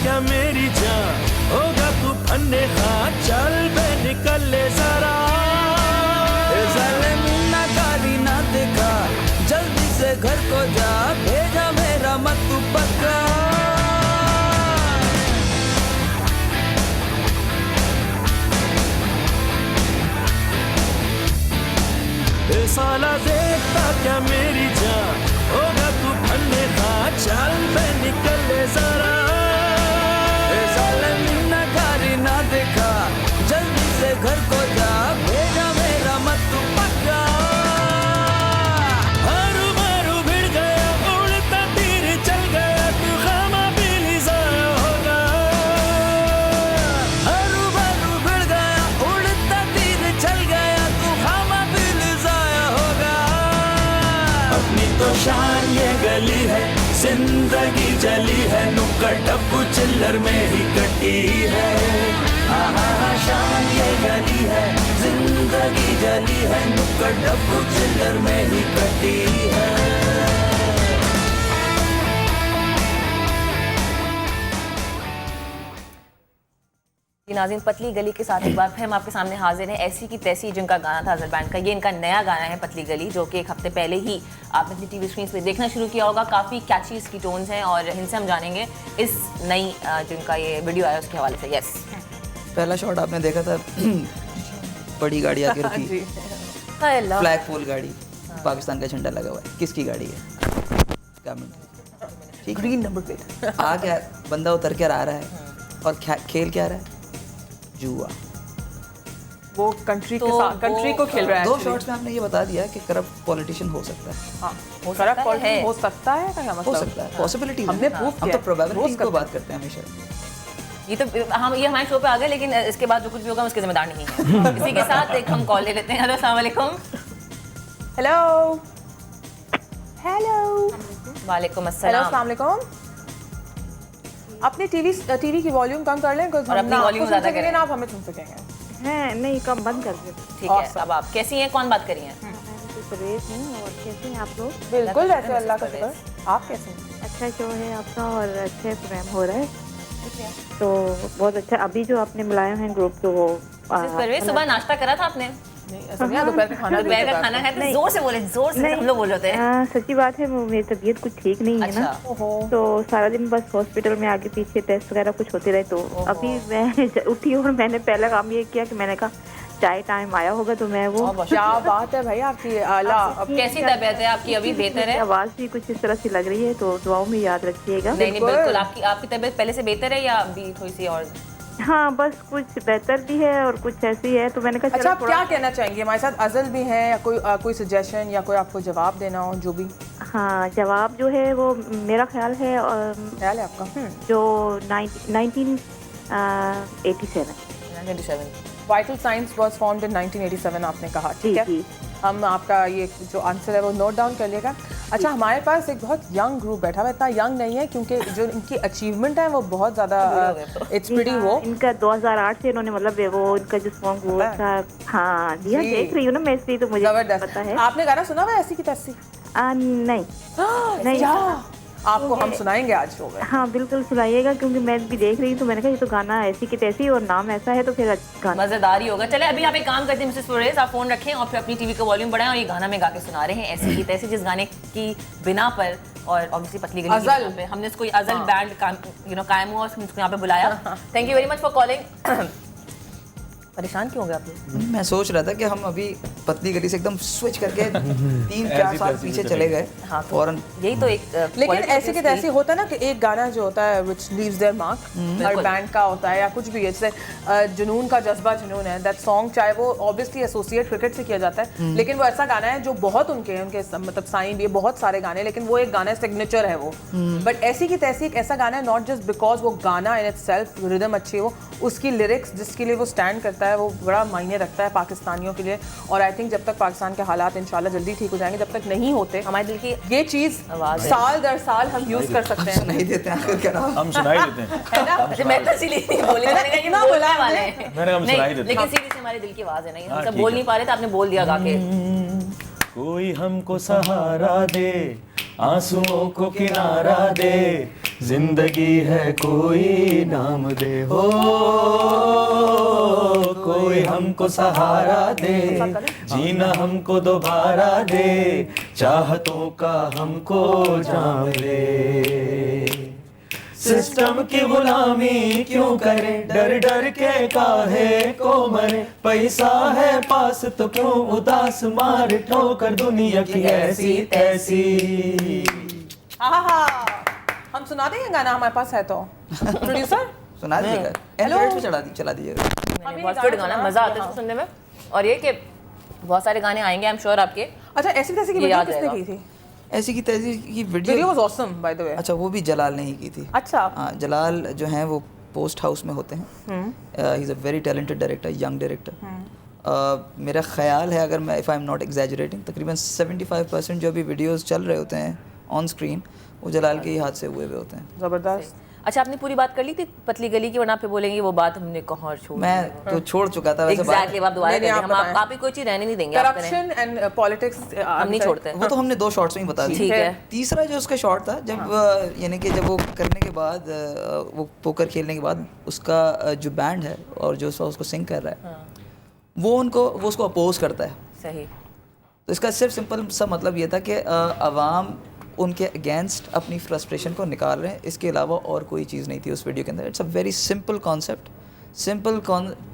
क्या मेरी जान, होगा तू फन्ने खा, चल बे निकल ले जरा। ना गाड़ी ना देखा, जल्दी से घर को जा, भेजा मेरा मत तू पक्का। साला देखता क्या मेरी जान, होगा तू फन्ने खा, चल बे निकल ले जरा। साले ना गाड़ी ना देखा, जल्दी से घर को जा, भेजा मेरा मत तू पक्का। हरू मारू भिड़ गया, उड़ता तीर चल गया, तू खामा पीली ज़ाया होगा। हरू मारू भिड़ गया, उड़ता तीर चल गया, तू खामा पीली ज़ाया होगा। अपनी तो शान ये गली है, जिंदगी जली है, नुक्कड़ डब्बू चिल्लर में ही कटी है। शान ये गली है, जिंदगी जली है, नुक्कड़ डब्बू चिल्लर में ही कटी है। नाज़रीन, पतली गली के साथ एक बार फिर हम आपके सामने हाजिर हैं। ऐसी की तैसी जिनका गाना था अज़ल बैंड का, ये इनका नया गाना है पतली गली, जो कि एक हफ्ते पहले ही आपने अपनी टीवी स्क्रीन पे देखना शुरू किया होगा। काफ़ी कैची इसकी टोन्स हैं और इनसे हम जानेंगे इस नई जिनका ये वीडियो आया उसके हवाले से। यस, पहला शॉट आपने देखा था, बड़ी गाड़ी आके रुकी, फ्लैग पोल गाड़ी, पाकिस्तान का झंडा लगा हुआ है, किसकी गाड़ी है? Government, green number plate. आ क्या बंदा उतर कर आ रहा है और खेल क्या रहा है? जुआ। वो कंट्री के साथ कंट्री को खेल रहा है। दो शॉट्स में आपने ये बता दिया कि करप्ट पॉलिटिशियन हो सकता है। हाँ, करप्ट पॉलिटिशियन हो सकता है, क्या मतलब? हो सकता है, पॉसिबिलिटी हमने प्रूव हम तो प्रोबेबिलिटी को बात करते हैं हमेशा। ये तो हम ये हमारे शो पे आ गए, लेकिन इसके बाद जो कुछ भी होगा हम उसके जिम्मेदार नहीं है। इसी के साथ एक हम कॉल ले लेते हैं। हेलो, अस्सलाम वालेकुम। हेलो हेलो वालेकुम हेलो, अस्सलाम। अस्सलाम वालेकुम। अपनी टीवी की वॉल्यूम कम कर लें, और अपनी वॉल्यूम ज़्यादा करें, आप हमें सुन सकेंगे। हैं नहीं, कम बंद कर दे। ठीक है। अब आप कैसी हैं? कौन बात करी हैं? परवेज हूँ। और कैसे हैं आप लोग? बिल्कुल ऐसे, अल्लाह का शुक्र। आप कैसे हैं? अच्छा शो है आपका और अच्छे प्रोग्राम हो रहा है, तो बहुत अच्छा। अभी जो आपने बुलाए हैं ग्रुप, तो वो परवेज, सुबह नाश्ता करा था आपने? दोपहर का खाना खाया था? जोर से बोले, जोर से हम लोग बोल रहे थे। सच्ची बात है, मेरी तबीयत कुछ ठीक नहीं है ना, तो सारा दिन बस हॉस्पिटल में आगे पीछे टेस्ट वगैरह कुछ होते रहे। तो अभी मैं उठी और मैंने पहला काम ये किया कि मैंने कहा चाय टाइम आया होगा तो मैं वो। क्या बात है भाई आपकी। अब कैसी तबीयत है आपकी? अभी बेहतर है? आवाज़ भी कुछ इस तरह से लग रही है, तो दुआओं में याद रखिएगा। नहीं, बिल्कुल। आपकी तबीयत पहले से बेहतर है या अभी थोड़ी सी और? हाँ, बस कुछ बेहतर भी है और कुछ ऐसी है, तो मैंने कहा अच्छा, आप क्या कहना चाहेंगे? हमारे साथ अज़ल भी हैं, या कोई सजेशन या कोई आपको जवाब देना हो, जो भी। हाँ, जवाब जो है वो मेरा ख्याल है आपका जो 1987 vital science was formed in 1987 आपने कहा, ठीक है। हम आपका ये जो आंसर है वो नोट डाउन कर लेगा। अच्छा, हमारे पास एक बहुत यंग ग्रुप बैठा हुआ, इतना यंग नहीं है क्योंकि जो इनकी अचीवमेंट है वो बहुत ज़्यादा इट्स प्रीटी। वो इनका 2008 से इन्होंने मतलब वो इनका जो सॉन्ग वो था। हाँ, दिया देख रही हूँ ना मैं, इसलिए तो मुझे पता है। आपने गाना सुना हुआ ऐसी की तैसी? नहीं नहीं, आपको हम सुनाएंगे आज हो गए। हाँ बिल्कुल सुनाइएगा, क्योंकि मैं भी देख रही हूँ, तो मैंने कहा ये तो गाना ऐसी की तैसी और नाम ऐसा है, तो फिर गाना मजेदार ही होगा। चले, अभी आप एक काम करते हैं मिसेस परवेज, आप फोन रखें और फिर अपनी टीवी का वॉल्यूम बढ़ाएं और ये गाना में गा के सुना रहे हैं ऐसी की तैसी, जिस गाने की बिना पर और ऑब्वियसली पतली गली की बिना पे हमने इसको अज़ल बैंड कायम हुआ और इसको यहाँ पे बुलाया। Thank you very much for calling. परेशान क्यों हो गए आप लोग? मैं सोच रहा था कि हम अभी पतली गली से एकदम स्विच करके 3-4 साल पीछे चले गए। हाँ, फौरन यही तो एक लेकिन ऐसे के तैसे होता है ना कि एक गाना जो होता है which leaves their mark, her band का होता है या कुछ भी, जैसे जुनून का जज्बा जुनून है, दैट सॉन्ग, चाहे वो ऑब्वियसली एसोसिएट क्रिकेट से किया जाता है, लेकिन वो ऐसा गाना है जो बहुत उनके मतलब साइन भी बहुत सारे गाने, लेकिन वो एक गाना सिग्नेचर है वो। बट ऐसी की तैसी एक ऐसा गाना है, नॉट जस्ट बिकॉज वो गाना इन इटसेल्फ रिदम अच्छी है, वो उसकी लिरिक्स जिसके लिए वो स्टैंड करता है वो बड़ा मायने रखता है पाकिस्तानियों के लिए। और आई थिंक जब तक पाकिस्तान के हालात इंशाल्लाह जल्दी ठीक हो जाएंगे, जब तक नहीं होते हमारे दिल की ये चीज साल दर साल हम यूज कर सकते हैं। नहीं देते हैं, हम सुनाई देते हैं, है ना? मैं तो इसीलिए बोली, मैंने कहा ये ना बोलने बोला वाले हैं। मैंने कहा हम सुनाई देते हैं। लेकिन सीरियसली हमारे दिल की आवाज है, नहीं हम सब ठीक बोल है। नहीं पा रहे थे, आपने बोल दिया गा के। कोई हमको सहारा दे, आंसुओं को किनारा दे, जिंदगी है कोई नाम दे हो, कोई हमको सहारा दे, जीना हमको दोबारा दे, चाहतों का हमको जाम दे। सिस्टम की गुलामी क्यों करें, डर डर के काहे को मरे, पैसा है पास तो क्यों उदास मार ठोकर दुनिया की ऐसी तैसी। हम सुना देंगे गाना, हमारे पास है तो प्रोड्यूसर सुना दीजिएगा, एंड्रॉइड पे चला दीजिएगा। बहुत गुड गाना, मजा आता है इसको सुनने में। और ये कि बहुत सारे गाने आएंगे आई एम श्योर आपके। अच्छा, ऐसी तैसी की वीडियो किसने की थी? ऐसी की तैसी की video was awesome by the way. अच्छा, वो भी जलाल ने ही की थी। अच्छा, हाँ, जलाल जो हैं वो पोस्ट हाउस में होते हैं। He is a very talented director, young director. मेरा ख्याल है, अगर मैं if I am not exaggerating, तकरीबन 75% जो भी वीडियोस चल रहे होते हैं ऑन स्क्रीन वो जलाल के ही हाथ से हुए होते हैं। जबरदस्त। अच्छा, आपने पूरी बात कर ली थी पतली गली की, वरना पे बोलेंगे वो बात हमने कहाँ छोड़, मैं तो छोड़ चुका था वैसे। एग्जैक्टली, आप दोबारा करेंगे, हम आप ही कोई चीज रहने नहीं देंगे। करप्शन एंड पॉलिटिक्स हम नहीं छोड़ते। वो तो हमने 2 शॉट्स में ही बता दी। ठीक है। तीसरा जो उसका शॉट था, जब यानी कि जब वो करने के बाद, वो पोकर खेलने के बाद उसका जो बैंड है और जो उसको सिंग कर रहा है, वो उसको अपोज करता है। सही। तो इसका सिर्फ सिंपल सा मतलब ये था कि अवाम उनके अगेंस्ट अपनी फ्रस्ट्रेशन को निकाल रहे हैं, इसके अलावा और कोई चीज़ नहीं थी उस वीडियो के अंदर। It's a very simple concept,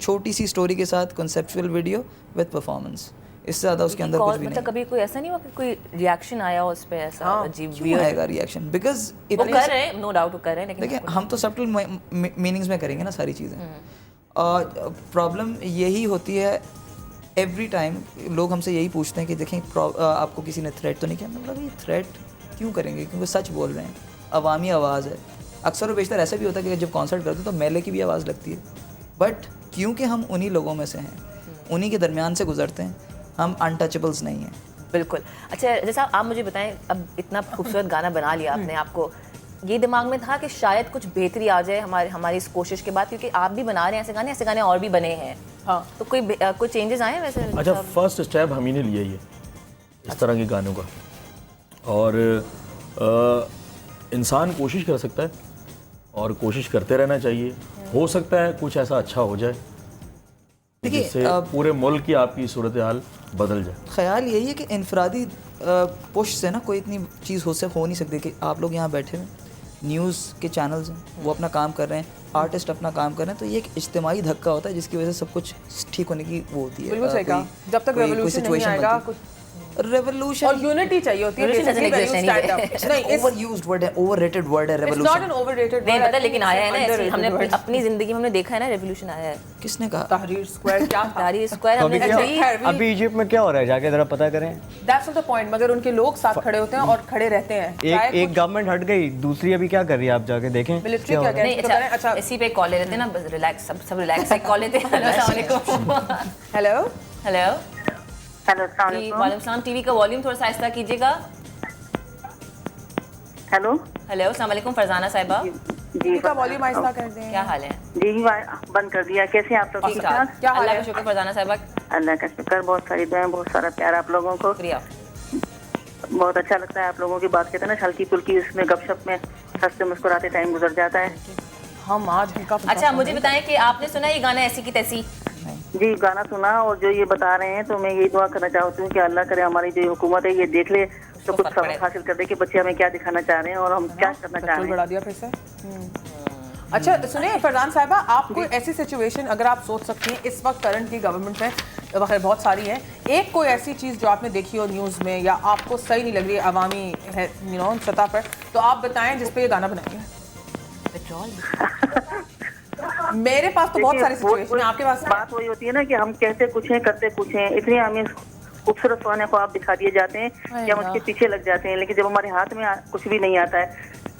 छोटी सी स्टोरी के साथ कॉन्सेप्चुअल वीडियो विद परफॉर्मेंस, इससे ज़्यादा उसके अंदर कुछ भी नहीं। कभी कोई ऐसा नहीं हुआ कि कोई रिएक्शन आया उस पे ऐसा अजीब क्यों आएगा रिएक्शन? बिकॉज वो कर रहे हैं, नो डाउट वो कर रहे हैं, लेकिन देखिए हम तो सबटल मीनिंग्स में करेंगे ना सारी चीज़ें। और प्रॉब्लम यही होती है एवरी टाइम, लोग हमसे यही पूछते हैं कि देखें आपको किसी ने थ्रेट तो नहीं किया। मतलब ये थ्रेट क्यों करेंगे? क्योंकि सच बोल रहे हैं, अवामी आवाज़ है। अक्सर और बेशतर ऐसा भी होता है कि जब कॉन्सर्ट करते हैं तो मेले की भी आवाज़ लगती है, बट क्योंकि हम उन्हीं लोगों में से हैं, उन्हीं के दरमियान से गुजरते हैं, हम अनटचेबल्स नहीं हैं। बिल्कुल। अच्छा, जैसा आप मुझे बताएं, अब इतना खूबसूरत गाना बना लिया आपने, आपको ये दिमाग में था कि शायद कुछ बेहतरी आ जाए हमारी इस कोशिश के बाद, क्योंकि आप भी बना रहे हैं ऐसे गाने और भी बने हैं। हाँ, तो कोई चेंजेस आए हैं वैसे? अच्छा, फर्स्ट स्टेप हम ही ने लिया ये इस तरह के गानों का, और इंसान कोशिश कर सकता है और कोशिश करते रहना चाहिए। हो सकता है कुछ ऐसा अच्छा हो जाए जिससे पूरे मुल्क की आपकी सूरत हाल बदल जाए। ख्याल यही है कि इनफरादी पुश से ना कोई इतनी चीज़ हो नहीं सकती। कि आप लोग यहाँ बैठे हैं, न्यूज़ के चैनल्स हैं, वो अपना काम कर रहे हैं, आर्टिस्ट अपना काम कर रहे हैं, तो ये एक इज्तिमाई धक्का होता है जिसकी वजह से सब कुछ ठीक होने की वो होती है। बिल्कुल सही कहा। जब तक रेवोल्यूशन नहीं आएगा, रेवोल्यूशन और यूनिटी चाहिए होती है। नहीं, ओवरयूज्ड वर्ड है, ओवररेटेड वर्ड है revolution. It's not an overrated नहीं पता, लेकिन आया है ना ऐसे, हमने अपनी जिंदगी में हमने देखा है ना, रेवोल्यूशन आया है। किसने कहा? तहरीर स्क्वायर क्या था? तहरीर स्क्वायर हमने अभी इजिप्ट में क्या हो रहा है, जाके जरा पता करें। दैट्स नॉट द पॉइंट, मगर उनके लोग साथ खड़े होते हैं और खड़े रहते हैं। एक गवर्नमेंट हट गई, दूसरी अभी क्या कर रही है, आप जाके देखें। मिलिट्री क्या कहती है? अच्छा, इसी पे कॉल ले लेते हैं ना, बस रिलैक्स, सब रिलैक्स से कॉल लेते हैं। अस्सलाम वालेकुम। हेलो हेलो हेलो, जी, वालेकुम सलाम। टीवी का वॉल्यूम थोड़ा सा आहिस्ता कीजिएगा। हेलो हेलो, अस्सलाम वालेकुम फरजाना साहिबा। जी, का वॉल्यूम आहिस्ता कर दें। क्या हाल है? जी बंद कर दिया। कैसे हैं आप लोग? ठीक ठाक, क्या हाल अल्लाह है? का शुक्र फरजाना साहिबा। अल्लाह का शुक्र, बहुत सारी दुआएं, बहुत सारा प्यार आप लोगों को। शुक्रिया। बहुत अच्छा लगता है आप लोगों की बात कहते हैं ना, हल्की फुल्की उसमें गपशप में हंसते मुस्कुराते टाइम गुजर जाता है। हम आज हल्का फुल्का। अच्छा, मुझे बताएं कि आपने सुना ये गाना ऐसी की तैसी? जी, गाना सुना, और जो ये बता रहे हैं तो मैं यही दुआ करना चाहती हूँ कि अल्लाह करे हमारी जो हुकूमत है ये देख ले, तो कुछ सबक हासिल कर दे कि बच्चे हमें क्या दिखाना चाह रहे हैं और हम क्या करना चाह रहे हैं। बढ़ा दिया फिर से। अच्छा सुनिए फरजान साहिबा, आप कोई ऐसी सिचुएशन अगर आप सोच सकती हैं इस वक्त करंट की गवर्नमेंट में, बहुत सारी है, एक कोई ऐसी चीज़ जो आपने देखी हो न्यूज़ में या आपको सही नहीं लग रही है अवामी है सतह पर, तो आप बताएं जिस पे ये गाना बनाएंगे। मेरे पास तो बहुत सारी सिचुएशन है, आपके पास? बात वही होती है ना कि हम कहते कुछ हैं करते कुछ हैं, इतने हमें खूबसूरत सोने को आप दिखा दिए जाते हैं कि हम उसके पीछे लग जाते हैं, लेकिन जब हमारे हाथ में कुछ भी नहीं आता है,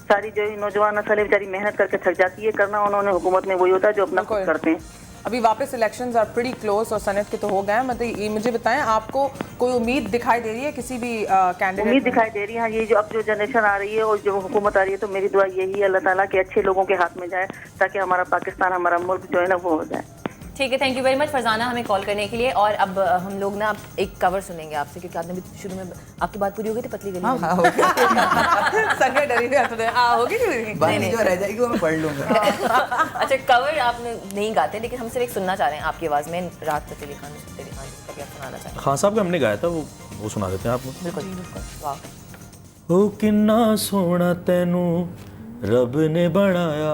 सारी जो नौजवान नस्ल है बेचारी मेहनत करके थक जाती है। करना उन्होंने हुकूमत में वही होता है जो अपना खुद करते हैं। अभी वापस इलेक्शंस आर प्रीटी क्लोज और सनत के तो हो गए, मतलब ये मुझे बताएं आपको कोई उम्मीद दिखाई दे रही है किसी भी कैंडिडेट? उम्मीद दिखाई दे रही है, ये जो अब जो जनरेशन आ रही है और जो हुकूमत आ रही है, तो मेरी दुआ यही है अल्लाह ताला के अच्छे लोगों के हाथ में जाए ताकि हमारा पाकिस्तान, हमारा मुल्क जो है ना वो हो जाए। ठीक है, thank you very much Farzana हमें कॉल करने के लिए। और अब हम लोग ना एक कवर सुनेंगे आपसे, क्योंकि आपने भी शुरू में आपकी बात पूरी हो गई थी पतली गली वाली। हाँ हो गया संगे डरी हुई है होगी कि नहीं? बात नहीं जो रह जाएगी वो मैं पढ़ लूँगा। अच्छा, कवर आप नहीं गाते, लेकिन हम सिर्फ एक सुनना चाह रहे हैं आपकी आवाज़ में, रात पे तेरी खान जिसका भी आप सुनाना चाहें। खान साहब का हमने गाया था, वो सुना देते हैं आपको। बिल्कुल, वाह। ओ किन्ना सोना तेनू रब ने बनाया,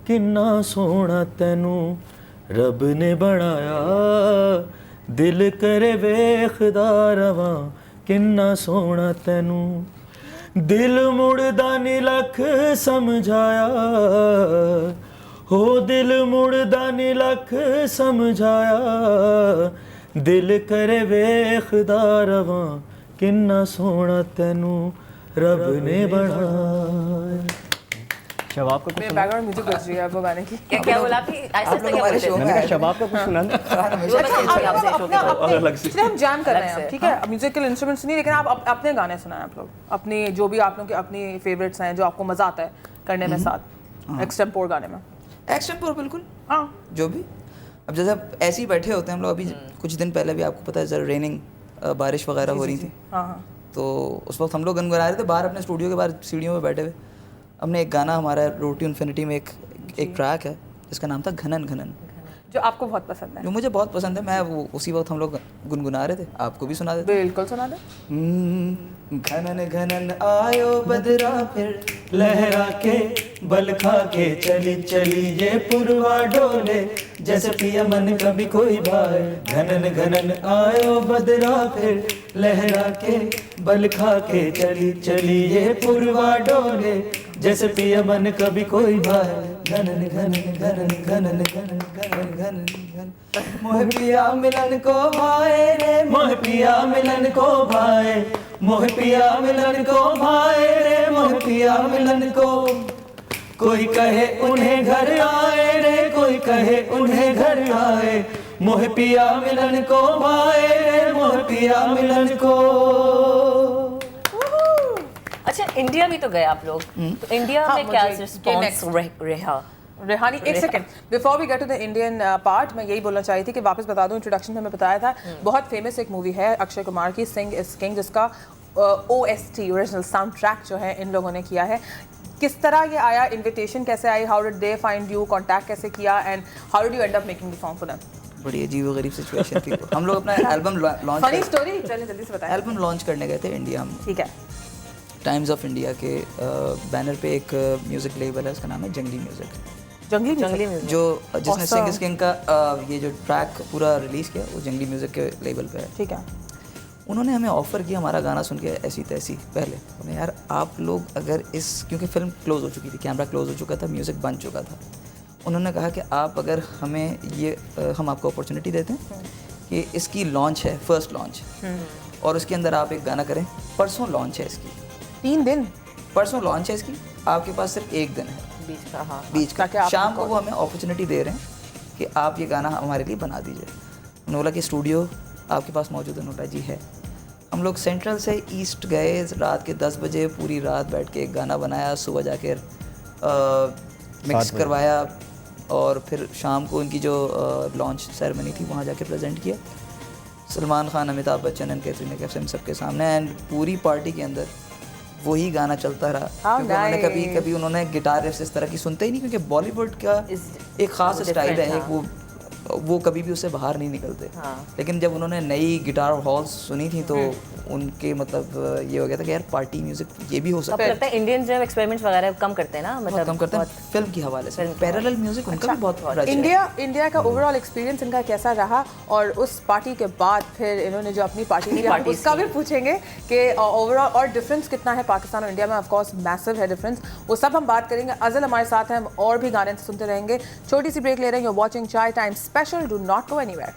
किन्ना सोना तेनू रब ने बनाया, दिल करे वेखदा रवां किन्ना सोना तेनू, दिल मुड़दा नी लख समझाया, हो दिल मुड़दा नी लख समझाया, दिल करे वेखदा रवां किन्ना सोना तेनू रब ने बनाया। शबाब का कुछ मेरे बैकग्राउंड म्यूजिक बज रही है आपको गाने की। क्या बोला आपकी? ऐसे आप लोग हमारे शो में मैंने कहा आए। शबाब का कुछ सुना दो। अलग से। इसलिए हम जैम कर रहे हैं, ठीक है? म्यूजिकल इंस्ट्रूमेंट्स नहीं, लेकिन आप अपने गाने सुनाएं आप लोग, अपने जो भी आप लोग के अपनी फेवरेट्स हैं जो आपको मजा आता है करने में साथ एक्सटेम्पोर गाने में। एक्सटेम्पोर बिल्कुल, हाँ जो भी। अब जैसे आप ऐसे ही बैठे होते हैं हम लोग, अभी कुछ दिन पहले भी आपको पता है जरा रेनिंग बारिश वगैरह हो रही थी, हाँ हाँ तो उस वक्त हम लोग गुनगुना रहे थे बाहर अपने स्टूडियो के बाहर सीढ़ियों पे बैठे हुए। हमने एक गाना, हमारा रोड टू इन्फिनिटी में एक ट्रैक है जिसका नाम था घनन घनन, जो आपको बहुत पसंद है। जो मुझे बहुत पसंद है। मैं वो उसी वक्त हम लोग गुनगुना रहे थे, आपको भी सुना देते। बिल्कुल सुना दे। घनन घनन आयो बदरा फिर लहरा के बल खा के चली चली ये पुरवा डोले, जैसे पिया मन कभी कोई भाई। घनन घनन आयो बदरा फिर लहरा के बल खा के चली चली ये पुरवा डोले, जैसे पिया मन कभी कोई भाई। घनन घनन घनन घनन घनन घनन घनन घनन मोह पिया मिलन को भाए रे, मोह पिया मिलन को भाए, मोह पिया मिलन को भाए रे, मोह पिया मिलन को। कोई कहे उन्हें घर आए रे, कोई कहे उन्हें घर आए, मोह पिया मिलन को भाए रे, मोह पिया मिलन को। अच्छा, इंडिया भी तो गए आप लोग, तो इंडिया हाँ, में क्या मुझे- रिस्पॉन्स रहा? रेहानी एक second before we get to the Indian part, मैं यही बोलना चाही थी कि वापस बता दूं, इंट्रोडक्शन में मैं बताया था बहुत फेमस एक मूवी है अक्षय कुमार की, सिंग इज किंग, जिसका OST ओरिजिनल साउंड ट्रैक जो है इन लोगों ने किया है। किस तरह ये आया, इन्विटेशन कैसे आई, how did they find you, contact कैसे किया, and how did you end up making the song for them? बड़ी अजीब गरीब सिचुएशन थी। हम लोग अपना एल्बम लॉन्च फनी स्टोरी, चलिए जल्दी से बताएं। एल्बम लॉन्च करने गए थे इंडिया में। ठीक है। टाइम्स ऑफ इंडिया के बैनर पे एक म्यूजिक लेबल है, उसका नाम है जंगली म्यूजिक, जंगली जंगली म्यूजिक। म्यूजिक। जो जिसने Awesome. सिंग इज किंग का ये जो ट्रैक पूरा रिलीज़ किया वो जंगली म्यूजिक के लेबल पे है। ठीक है। उन्होंने हमें ऑफ़र किया हमारा गाना सुन के ऐसी तैसी। पहले उन्हें यार आप लोग अगर इस, क्योंकि फिल्म क्लोज़ हो चुकी थी, कैमरा क्लोज़ हो चुका था, म्यूज़िक बन चुका था, उन्होंने कहा कि आप अगर हमें ये हम आपको अपॉर्चुनिटी देते हैं कि इसकी लॉन्च है, फर्स्ट लॉन्च, और उसके अंदर आप एक गाना करें। परसों लॉन्च है इसकी, 3 दिन परसों लॉन्च है इसकी, आपके पास सिर्फ 1 दिन है बीच का, हाँ। बीच ताकि का। आप शाम को वो हमें अपॉर्चुनिटी दे रहे हैं कि आप ये गाना हमारे लिए बना दीजिए। उन्होंने बोला कि स्टूडियो आपके पास मौजूद है नोटा जी है। हम लोग सेंट्रल से ईस्ट गए, रात के 10 बजे पूरी रात बैठ के एक गाना बनाया, सुबह जाके मिक्स करवाया, और फिर शाम को उनकी जो लॉन्च सेरेमनी थी वहाँ जाके प्रेजेंट किया सलमान खान, अमिताभ बच्चन एंड कैटरीना कैफ इन सबके सामने। एंड पूरी पार्टी के अंदर वही गाना चलता रहा, क्योंकि उन्होंने कभी उन्होंने गिटार रिफ्स इस तरह की सुनते ही नहीं, क्योंकि बॉलीवुड का एक ख़ास स्टाइल है, एक वो कभी भी उससे बाहर नहीं निकलते। लेकिन जब उन्होंने नई गिटार हॉल्स सुनी थी तो उनके मतलब ये हो गया था कि यार पार्टी म्यूजिक ये भी हो सकता है। लगता है इंडियन जो एक्सपेरिमेंट वगैरह कम करते हैं ना, मतलब कम करते हैं फिल्म की हवाले से। पैरेलल म्यूजिक उनका भी बहुत राज है। इंडिया का ओवरऑल एक्सपीरियंस इनका कैसा रहा, और उस पार्टी के बाद फिर इन्होंने जो अपनी पार्टी की हम उसका भी पूछेंगे कि ओवरऑल और डिफरेंस कितना है पाकिस्तान और इंडिया में। ऑफ कोर्स मैसिव है डिफरेंस, वो सब हम बात करेंगे। अज़ल हमारे साथ हैं, हम और भी गाने सुनते रहेंगे। छोटी सी ब्रेक ले रहे हैं। यू आर वाचिंग चाय time special, do not go anywhere.